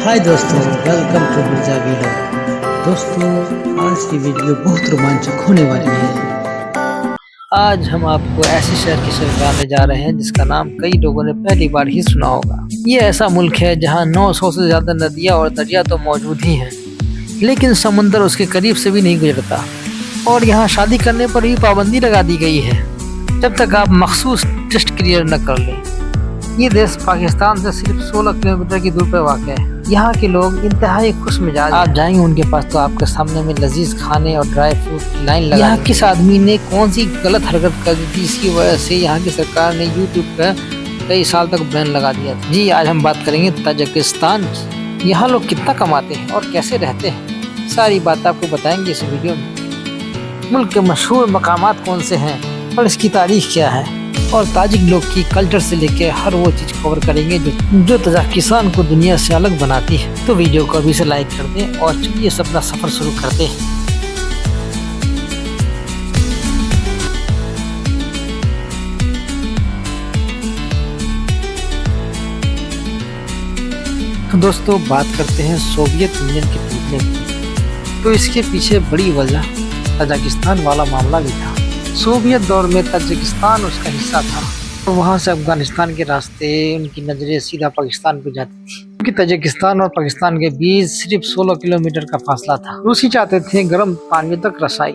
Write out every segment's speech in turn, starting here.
हाय दोस्तों, welcome to Mirza vlog. दोस्तों, आज की वीडियो बहुत रोमांचक होने वाली है। आज हम आपको ऐसे शहर की सैर कराने जा रहे हैं जिसका नाम कई लोगों ने पहली बार ही सुना होगा। ये ऐसा मुल्क है जहां 900 से ज्यादा नदियां और दरिया तो मौजूद ही हैं, लेकिन समुंदर उसके करीब से भी नहीं गुजरता। और यहाँ शादी करने पर भी पाबंदी लगा दी गई है जब तक आप मखसूस टेस्ट क्लियर न कर लें। ये देश पाकिस्तान से सिर्फ 16 किलोमीटर की दूर पर वाक़ है। यहाँ के लोग इंतहाई खुश मिजाज। आप जाएंगे उनके पास तो आपके सामने में लजीज खाने और ड्राई फ्रूट की लाइन लगा। यहाँ किस आदमी ने कौन सी गलत हरकत कर दी थी, इसकी वजह से यहाँ की सरकार ने यूट्यूब पर कई साल तक बैन लगा दिया था। जी, आज हम बात करेंगे ताजिकिस्तान। यहाँ लोग कितना कमाते हैं और कैसे रहते हैं, सारी बात आपको बताएंगे इस वीडियो में। मुल्क के मशहूर मकामात कौन से हैं और इसकी तारीख क्या है, और ताजिक लोग की कल्चर से लेकर हर वो चीज़ कवर करेंगे जो ताजिकिस्तान को दुनिया से अलग बनाती है। तो वीडियो को अभी से लाइक कर दें और चलिए अपना सफ़र शुरू करते हैं। तो दोस्तों, बात करते हैं सोवियत यूनियन के टूटने की। तो इसके पीछे बड़ी वजह ताजिकिस्तान वाला मामला भी था। सोवियत दौर में ताजिकिस्तान उसका हिस्सा था और वहाँ से अफगानिस्तान के रास्ते उनकी नज़रें सीधा पाकिस्तान को जाती थी, क्योंकि ताजिकिस्तान और पाकिस्तान के बीच सिर्फ 16 किलोमीटर का फासला था। रूसी चाहते थे गर्म पानी तक रसाई,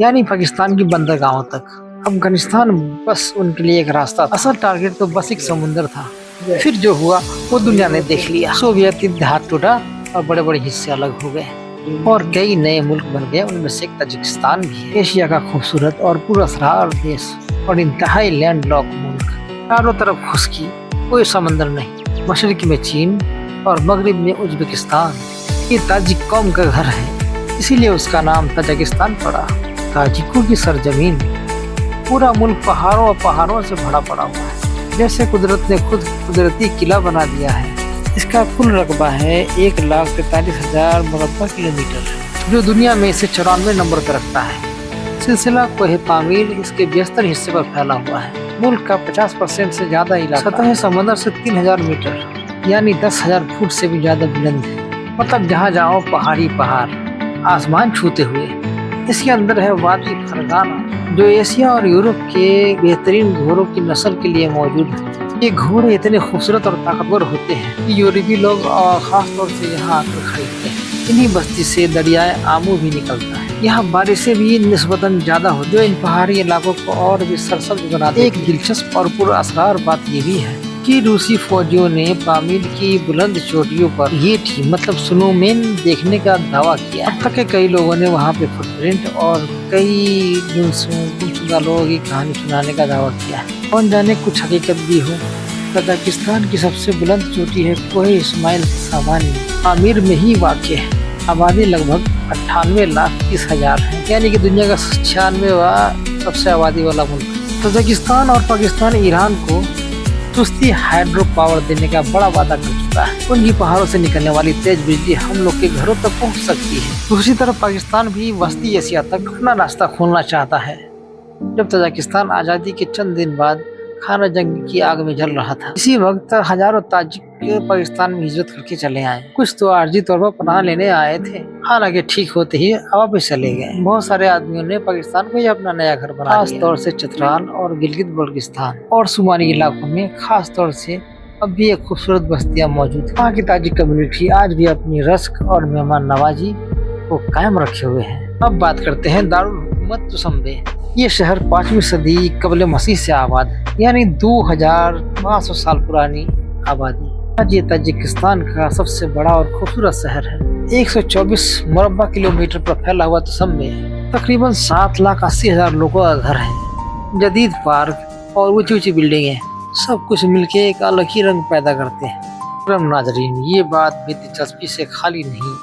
यानी पाकिस्तान की बंदरगाहों तक। अफगानिस्तान बस उनके लिए एक रास्ता था, असल टारगेट तो बस एक समुंदर था। फिर जो हुआ वो दुनिया ने देख लिया। सोवियत इत्तेहाद टूटा और बड़े बड़े हिस्से अलग हो गए और कई नए मुल्क बन गए, उनमें से एक ताजिकिस्तान भी है। एशिया का खूबसूरत और पुरअसरार देश और इंतहाई लैंड लॉक मुल्क। चारों तरफ खुश्की, कोई समंदर नहीं। मशरक में चीन और मगरिब में उज्बेकिस्तान। ये ताजिक कौम का घर है, इसीलिए उसका नाम ताजिकिस्तान पड़ा। ताजिकों की सरजमीन। पूरा मुल्क पहाड़ों और पहाड़ों से भरा पड़ा हुआ है, जैसे कुदरत ने खुद कुदरती किला बना दिया है। इसका कुल रकबा है 1,43,000 मुरब्बा किलोमीटर, जो दुनिया में इसे 94 नंबर पर रखता है। सिलसिला कोहे पामीर इसके 72 हिस्से पर फैला हुआ है। मुल्क का 50% से ज्यादा इलाका सतह समंदर से 3,000 मीटर यानी 10,000 फुट से भी ज्यादा बुलंद है। मतलब जहाँ जाओ पहाड़ी पहाड़, आसमान छूते हुए। इसके अंदर है वादी फरगाना, जो एशिया और यूरोप के बेहतरीन घोड़ों की नस्ल के लिए मौजूद है। ये घोड़े इतने खूबसूरत और ताकतवर होते हैं कि यूरोपी लोग खास तौर से यहाँ आकर खरीदते हैं। इन्हीं बस्ती से दरियाए आमू भी निकलता है। यहाँ बारिशें भी निस्बतन ज्यादा होती है, जो इन पहाड़ी इलाकों को और भी सरसब्ज बनाती है। एक दिलचस्प और पुरअसरार बात ये भी है कि रूसी फौजियों ने पामीर की बुलंद चोटियों पर ये थी मतलब स्नोमैन देखने का दावा किया। अब तक के कई लोगों ने वहाँ पे फुटप्रिंट और कई गुमशुदा लोगों की कहानी सुनाने का दावा किया। कौन जाने कुछ हकीकत भी हो। ताजिकिस्तान की सबसे बुलंद चोटी है कोहे इस्माइल सामानी, पामीर में ही वाक़ है। आबादी लगभग 98,30,000 है, यानी कि दुनिया का 96वां सबसे आबादी वाला मुल्क। ताजिकिस्तान और पाकिस्तान ईरान को चुस्ती हाइड्रो पावर देने का बड़ा वादा कर चुका है। उनकी पहाड़ों से निकलने वाली तेज बिजली हम लोग के घरों तक पहुंच सकती है। दूसरी तरफ पाकिस्तान भी वस्ती एशिया तक अपना रास्ता खोलना चाहता है। जब ताजिकिस्तान आज़ादी के चंद दिन बाद खाना जंग की आग में जल रहा था, इसी वक्त हजारों ताजिक पाकिस्तान में हिजरत करके चले आए। कुछ तो आर्जी तौर पर पनाह लेने आए थे, हालांकि ठीक होते ही वापस चले गए। बहुत सारे आदमियों ने पाकिस्तान को ही अपना नया घर बना लिया, खास तौर से चतराल और गिलगित बल्टिस्तान और शुमारी इलाकों में खास तौर से अब भी एक खूबसूरत बस्तियां मौजूद है। वहाँ की ताजिक कम्युनिटी आज भी अपनी रस्क और मेहमान नवाजी को कायम रखे हुए है। अब बात करते हैं दारुल हुकूमत दुशंबे। ये शहर 5वीं सदी कबल मसीह से आबाद है, यानी 2500 साल पुरानी आबादी। आज ये ताजिकिस्तान का सबसे बड़ा और खूबसूरत शहर है। 124 मुरब्बा किलोमीटर पर फैला हुआ दुशंबे तकरीबन 7,80,000 लोगों का घर है। जदीद पार्क और ऊंची ऊंची बिल्डिंगें सब कुछ मिलके एक अलग ही रंग पैदा करते हैं। नाजरीन, ये बात भी दिलचस्पी से खाली नहीं।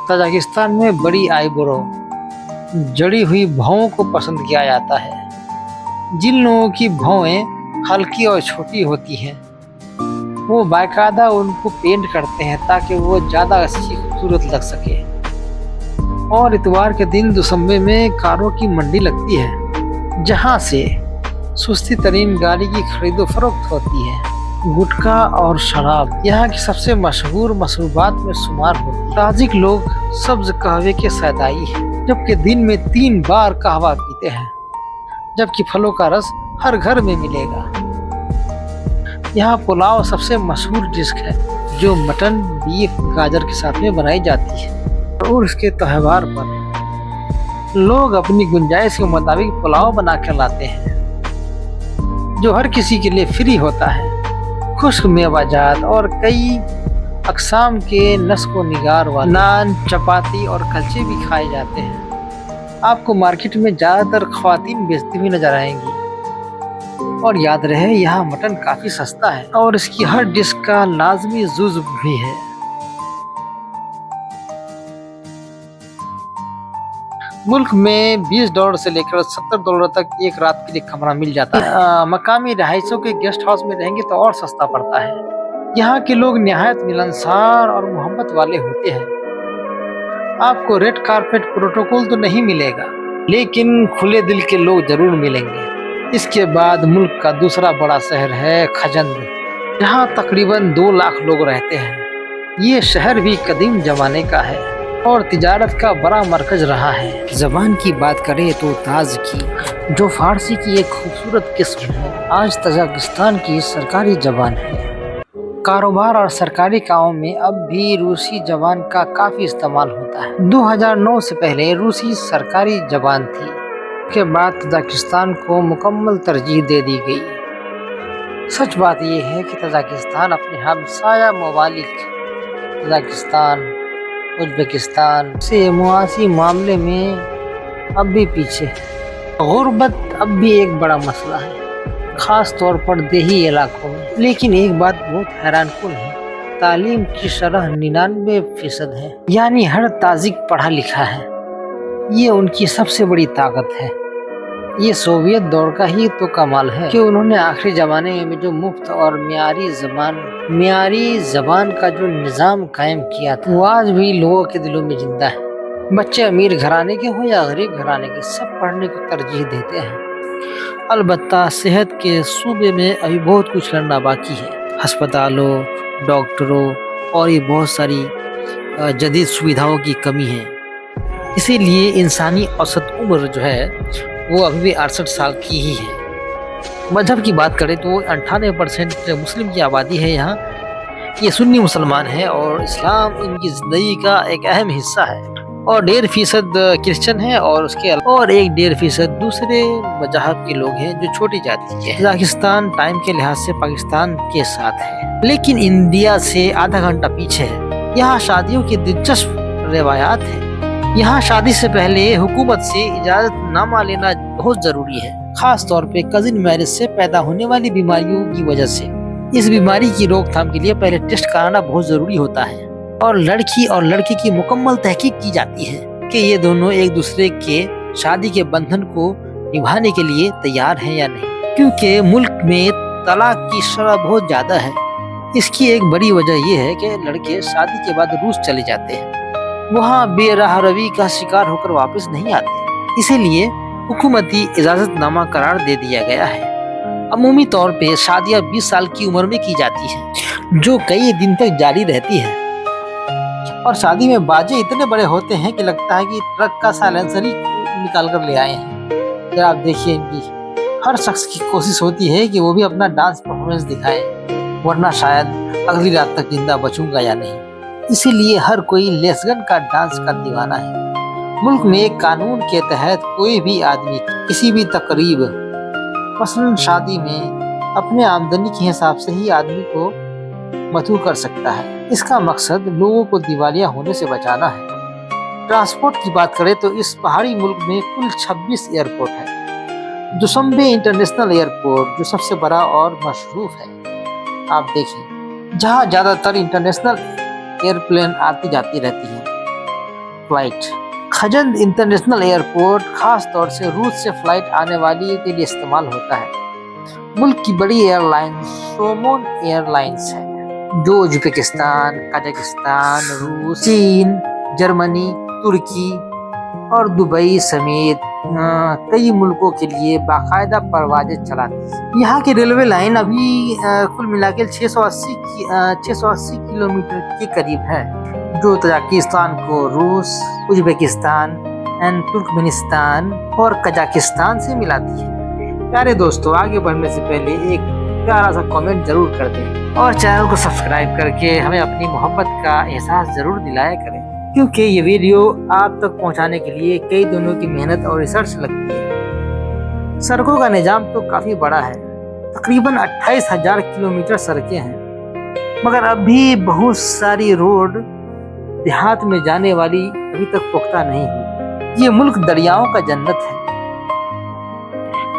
ताजिकिस्तान में बड़ी आईब्रो, जड़ी हुई भौं को पसंद किया जाता है। जिन लोगों की भौएं हल्की और छोटी होती हैं, वो बाकायदा उनको पेंट करते हैं ताकि वो ज़्यादा अच्छी खूबसूरत लग सके। और इतवार के दिन दुशंबे में कारों की मंडी लगती है, जहाँ से सस्ती तरीन गाड़ी की खरीदो फरोख्त होती है। गुटखा और शराब यहाँ की सबसे मशहूर मशरूबात में शुमार होती है। ताजिक लोग सब्ज कहवे के सैदाई हैं, जबकि दिन में 3 बार कहवा पीते हैं, जबकि फलों का रस हर घर में मिलेगा। यहाँ पुलाव सबसे मशहूर डिश है, जो मटन, बीफ, गाजर के साथ में बनाई जाती है। और उसके त्योहार पर लोग अपनी गुंजाइश के मुताबिक पुलाव बना कर लाते हैं, जो हर किसी के लिए फ्री होता है। खुश्क मेवाजात और कई अक़साम के नस्को निगार वाले नान, चपाती और कलचे भी खाए जाते हैं। आपको मार्केट में ज़्यादातर ख़वातीन बेचती हुई नजर आएंगी। और याद रहे, यहाँ मटन काफ़ी सस्ता है और इसकी हर डिश का लाजमी जुज़ भी है। मुल्क में $20 से लेकर $70 तक एक रात के लिए कमरा मिल जाता है। मकामी रहायशों के गेस्ट हाउस में रहेंगे तो और सस्ता पड़ता है। यहाँ के लोग निहायत मिलनसार और मोहब्बत वाले होते हैं। आपको रेड कारपेट प्रोटोकॉल तो नहीं मिलेगा, लेकिन खुले दिल के लोग जरूर मिलेंगे। इसके बाद मुल्क का दूसरा बड़ा शहर है खजंद, जहाँ तकरीबन 2 लाख लोग रहते हैं। ये शहर भी कदीम जमाने का है और तिजारत का बड़ा मरकज रहा है। ज़बान की बात करें तो ताज़की, जो फारसी की एक खूबसूरत किस्म है, आज तजाकिस्तान की सरकारी ज़बान है। कारोबार और सरकारी कामों में अब भी रूसी ज़बान का काफ़ी इस्तेमाल होता है। 2009 से पहले रूसी सरकारी ज़बान थी, के बाद तजाकिस्तान को मुकम्मल तरजीह दे दी गई। सच बात यह है कि तजाकिस्तान अपने हमसाया ममालिक तजाकिस्तान, उज़्बेकिस्तान से मुआशी मामले में अब भी पीछे है। गुर्बत अब भी एक बड़ा मसला है, ख़ास तौर पर देही इलाकों में। लेकिन एक बात बहुत हैरानकुन है, तालीम की शरह 99% है, यानी हर ताजिक पढ़ा लिखा है। ये उनकी सबसे बड़ी ताकत है। ये सोवियत दौर का ही तो कमाल है कि उन्होंने आखिरी ज़माने में जो मुफ्त और मियारी ज़बान का जो निज़ाम कायम किया था, वो आज भी लोगों के दिलों में जिंदा है। बच्चे अमीर घराने के हो या गरीब घराने के, सब पढ़ने को तरजीह देते हैं। अलबत्ता सेहत के सूबे में अभी बहुत कुछ करना बाकी है। अस्पतालों, डॉक्टरों और ये बहुत सारी जदीद सुविधाओं की कमी है। इसीलिए इंसानी औसत उम्र जो है वो अभी भी 68 साल की ही है। मजहब की बात करें तो 98% मुस्लिम की आबादी है यहाँ। ये सुन्नी मुसलमान है और इस्लाम इनकी ज़िंदगी का एक अहम हिस्सा है। और 1.5% क्रिश्चियन है और उसके और 1.5% दूसरे मजहब के लोग हैं जो छोटी जाति के। कजाकिस्तान टाइम के लिहाज से पाकिस्तान के साथ है, लेकिन इंडिया से आधा घंटा पीछे है। यहाँ शादियों की दिलचस्प रिवायात है। यहाँ शादी से पहले हुकूमत से इजाज़तनामा लेना बहुत ज़रूरी है, खास तौर पे कजिन मैरिज से पैदा होने वाली बीमारियों की वजह से। इस बीमारी की रोकथाम के लिए पहले टेस्ट कराना बहुत ज़रूरी होता है और लड़की और लड़के की मुकम्मल तहकीक की जाती है कि ये दोनों एक दूसरे के शादी के बंधन को निभाने के लिए तैयार हैं या नहीं, क्योंकि मुल्क में तलाक की शरह बहुत ज़्यादा है। इसकी एक बड़ी वजह यह है कि लड़के शादी के बाद रूस चले जाते हैं, वहाँ बेराह रवी का शिकार होकर वापस नहीं आते। इसीलिए हुकूमती इजाज़तनामा करार दे दिया गया है। अमूमी तौर पे शादियाँ 20 साल की उम्र में की जाती हैं, जो कई दिन तक जारी रहती है। और शादी में बाजे इतने बड़े होते हैं कि लगता है कि ट्रक का साइलेंसर ही निकाल कर ले आए हैं। जरा आप देखिए, इनकी हर शख्स की कोशिश होती है कि वो भी अपना डांस परफॉर्मेंस दिखाए, वरना शायद अगली रात तक जिंदा बचूंगा या नहीं। इसीलिए हर कोई लेस्गन का डांस का दीवाना है। मुल्क में एक कानून के तहत कोई भी आदमी किसी भी तकरीब, मसलन शादी में, अपने आमदनी के हिसाब से ही आदमी को मधु कर सकता है। इसका मकसद लोगों को दिवालिया होने से बचाना है। ट्रांसपोर्ट की बात करें तो इस पहाड़ी मुल्क में कुल 26 एयरपोर्ट है। दुशंबे इंटरनेशनल एयरपोर्ट जो सबसे बड़ा और मशहूर है, आप देखिए, जहाँ ज़्यादातर इंटरनेशनल एयरप्लेन आती जाती रहती है फ्लाइट। खजंद इंटरनेशनल एयरपोर्ट खास तौर से रूस से फ्लाइट आने वाली के लिए इस्तेमाल होता है। मुल्क की बड़ी एयरलाइन सोमोन एयरलाइंस है, जो उज़्बेकिस्तान, कजाकिस्तान, रूस, चीन, जर्मनी, तुर्की اور دبئی سمیت کئی ملکوں کے لیے باقاعدہ پروازیں چلاتی ہے۔ یہاں کی ریلوے لائن ابھی کل ملا کے 680 کلومیٹر کے قریب ہے، جو تاجکستان کو روس، ازبکستان، ترکمنستان اور قزاقستان سے ملاتی ہے۔ پیارے دوستو، آگے بڑھنے سے پہلے ایک پیارا سا کامنٹ ضرور کر دیں اور چینل کو سبسکرائب کر کے ہمیں اپنی محبت کا احساس ضرور دلایا کریں، کیونکہ یہ ویڈیو آپ تک پہنچانے کے لیے کئی دنوں کی محنت اور ریسرچ لگتی ہے۔ سڑکوں کا نظام تو کافی بڑا ہے، تقریباً 28,000 کلومیٹر سڑکیں ہیں، مگر اب بھی بہت ساری روڈ دیہات میں جانے والی ابھی تک پختہ نہیں ہوئی۔ یہ ملک دریاؤں کا جنت ہے۔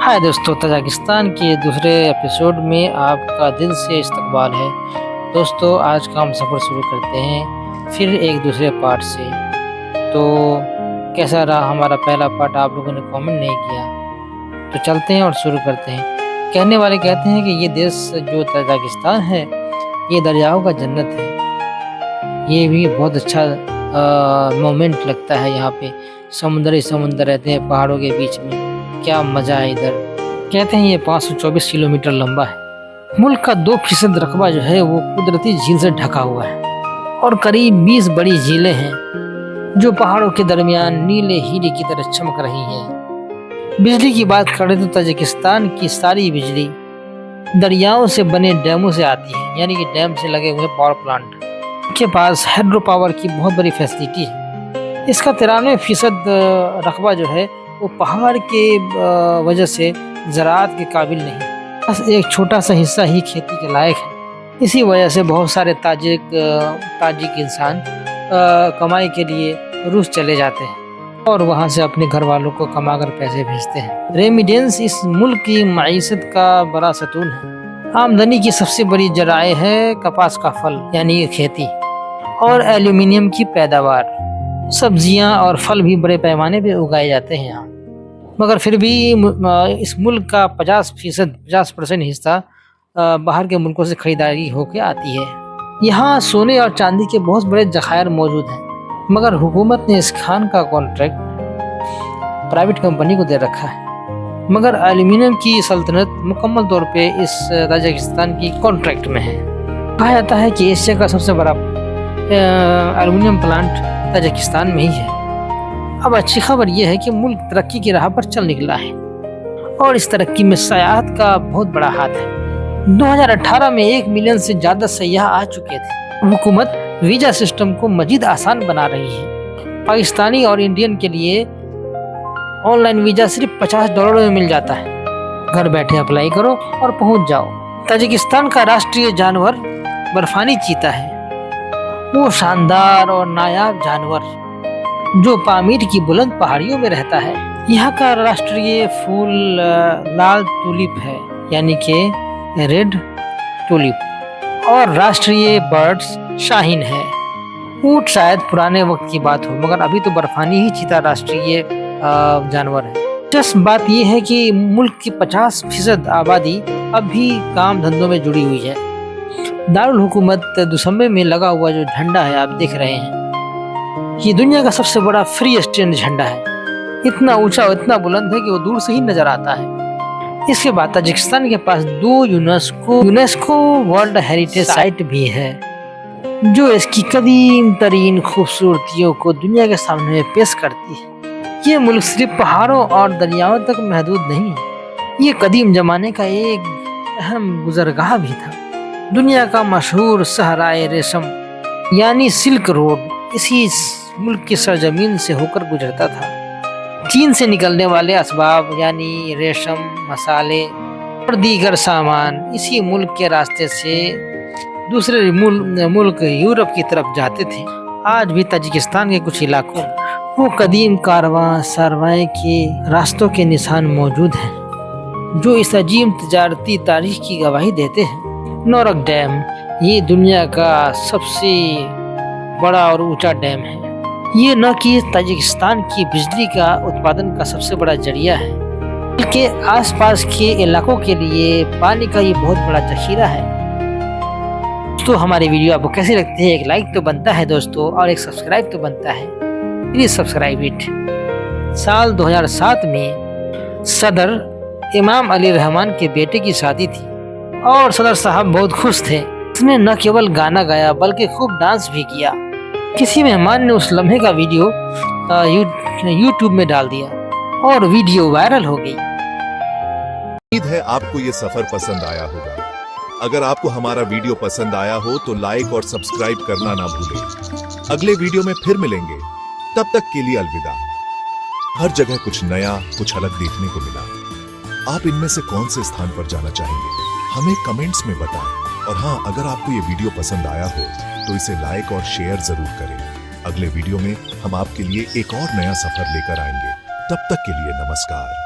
ہائے دوستو، تاجکستان کے دوسرے ایپیسوڈ میں آپ کا دل سے استقبال ہے۔ دوستو، آج کا ہم سفر شروع کرتے ہیں پھر ایک دوسرے پارٹ سے۔ تو کیسا رہا ہمارا پہلا پارٹ؟ آپ لوگوں نے کامنٹ نہیں کیا، تو چلتے ہیں اور شروع کرتے ہیں۔ کہنے والے کہتے ہیں کہ یہ دیش جو تاجکستان ہے یہ دریاؤں کا جنت ہے۔ یہ بھی بہت اچھا مومنٹ لگتا ہے، یہاں پہ سمندر رہتے ہیں پہاڑوں کے بیچ میں، کیا مزہ ہے ادھر۔ کہتے ہیں یہ 524 کلومیٹر لمبا ہے۔ ملک کا 2% رقبہ جو ہے وہ قدرتی جھیل سے ڈھکا ہوا ہے، اور قریب 20 بڑی جھیلیں ہیں جو پہاڑوں کے درمیان نیلے ہیرے کی طرح چمک رہی ہیں۔ بجلی کی بات کریں تو تاجکستان کی ساری بجلی دریاؤں سے بنے ڈیموں سے آتی ہے، یعنی کہ ڈیم سے لگے ہوئے پاور پلانٹ کے پاس ہائیڈرو پاور کی بہت بڑی فیسلٹی ہے۔ اس کا 93% رقبہ جو ہے وہ پہاڑ کے وجہ سے زراعت کے قابل نہیں، بس ایک چھوٹا سا حصہ ہی کھیتی کے لائق ہے۔ اسی وجہ سے بہت سارے تاجک انسان کمائی کے لیے روس چلے جاتے ہیں اور وہاں سے اپنے گھر والوں کو کما کر پیسے بھیجتے ہیں۔ ریمیڈینس اس ملک کی معیشت کا بڑا ستون ہے۔ آمدنی کی سب سے بڑی ذرائع ہے کپاس کا پھل یعنی کھیتی، اور ایلومینیم کی پیداوار۔ سبزیاں اور پھل بھی بڑے پیمانے پہ اگائے جاتے ہیں یہاں، مگر پھر بھی اس ملک کا 50% حصہ باہر کے ملکوں سے خریداری ہو کے آتی ہے۔ یہاں سونے اور چاندی کے بہت بڑے ذخائر موجود ہیں، مگر حکومت نے اس کھان کا کانٹریکٹ پرائیویٹ کمپنی کو دے رکھا ہے۔ مگر ایلومینیم کی سلطنت مکمل طور پہ اس تاجکستان کی کانٹریکٹ میں ہے۔ کہا جاتا ہے کہ ایشیا کا سب سے بڑا ایلومینیم پلانٹ تاجکستان میں ہی ہے۔ اب اچھی خبر یہ ہے کہ ملک ترقی کی راہ پر چل نکلا ہے، اور اس ترقی میں سیاحت کا بہت بڑا ہاتھ ہے۔ 2018 میں 1 ملین سے زیادہ سیاح آ چکے تھے۔ حکومت ویزا سسٹم کو مزید آسان بنا رہی ہے۔ پاکستانی اور انڈین کے لیے آن لائن ویزا صرف $50 میں مل جاتا ہے۔ گھر بیٹھے اپلائی کرو اور پہنچ جاؤ۔ تاجکستان کا راشٹریہ جانور برفانی چیتا ہے۔ وہ شاندار اور نایاب جانور جو پامیر کی بلند پہاڑیوں میں رہتا ہے۔ یہاں کا راشٹریہ پھول لال ٹولپ ہے، یعنی کہ ریڈ ٹولپ، اور راشٹریہ برڈز شاہین ہے۔ اونٹ شاید پرانے وقت کی بات ہو، مگر ابھی تو برفانی ہی چیتا راشٹریہ جانور ہے۔ دلچسپ بات یہ ہے کہ ملک کی 50% آبادی اب بھی کام دھندوں میں جڑی ہوئی ہے۔ دارالحکومت دوشنبے میں لگا ہوا جو جھنڈا ہے آپ دیکھ رہے ہیں، یہ دنیا کا سب سے بڑا فری اسٹینڈ جھنڈا ہے۔ اتنا اونچا اور اتنا بلند ہے کہ وہ دور سے ہی نظر آتا ہے۔ اس کے بعد تاجکستان کے پاس 2 یونیسکو ورلڈ ہیریٹیج سائٹ بھی ہے، جو اس کی قدیم ترین خوبصورتیوں کو دنیا کے سامنے پیش کرتی ہے۔ یہ ملک صرف پہاڑوں اور دریاؤں تک محدود نہیں ہے، یہ قدیم زمانے کا ایک اہم گزرگاہ بھی تھا۔ دنیا کا مشہور صحرائے ریشم یعنی سلک روڈ اسی ملک کی سرزمین سے ہو کر گزرتا تھا۔ چین سے نکلنے والے اسباب یعنی ریشم، مسالے اور دیگر سامان اسی ملک کے راستے سے دوسرے ملک یورپ کی طرف جاتے تھے۔ آج بھی تاجکستان کے کچھ علاقوں وہ قدیم کارواں سارواں کے راستوں کے نشان موجود ہیں، جو اس عظیم تجارتی تاریخ کی گواہی دیتے ہیں۔ نورک ڈیم یہ دنیا کا سب سے بڑا اور اونچا ڈیم ہے۔ یہ نہ کہ تاجکستان کی بجلی کا اتپادن کا سب سے بڑا ذریعہ ہے، بلکہ آس پاس کے علاقوں کے لیے پانی کا یہ بہت بڑا ذخیرہ ہے۔ دوستو، ہماری ویڈیو آپ کو کیسی لگتی ہے؟ ایک لائک تو بنتا ہے دوستو، اور ایک سبسکرائب تو بنتا ہے۔ Please subscribe it. साल 2007 में सदर इमाम अली रहमान के बेटे की शादी थी और सदर साहब बहुत खुश थे। उसने न केवल गाना गाया बल्कि खूब डांस भी किया। किसी मेहमान ने उस लम्हे का वीडियो यूट्यूब में डाल दिया और वीडियो वायरल हो गई। उम्मीद है आपको ये सफर पसंद आया होगा। अगर आपको हमारा वीडियो पसंद आया हो तो लाइक और सब्सक्राइब करना ना भूलें। अगले वीडियो में फिर मिलेंगे, तब तक के लिए अलविदा। हर जगह कुछ नया, कुछ अलग देखने को मिला। आप इनमें से कौन से स्थान पर जाना चाहेंगे हमें कमेंट्स में बताएं। और हाँ, अगर आपको ये वीडियो पसंद आया हो तो इसे लाइक और शेयर जरूर करें। अगले वीडियो में हम आपके लिए एक और नया सफर लेकर आएंगे। तब तक के लिए नमस्कार।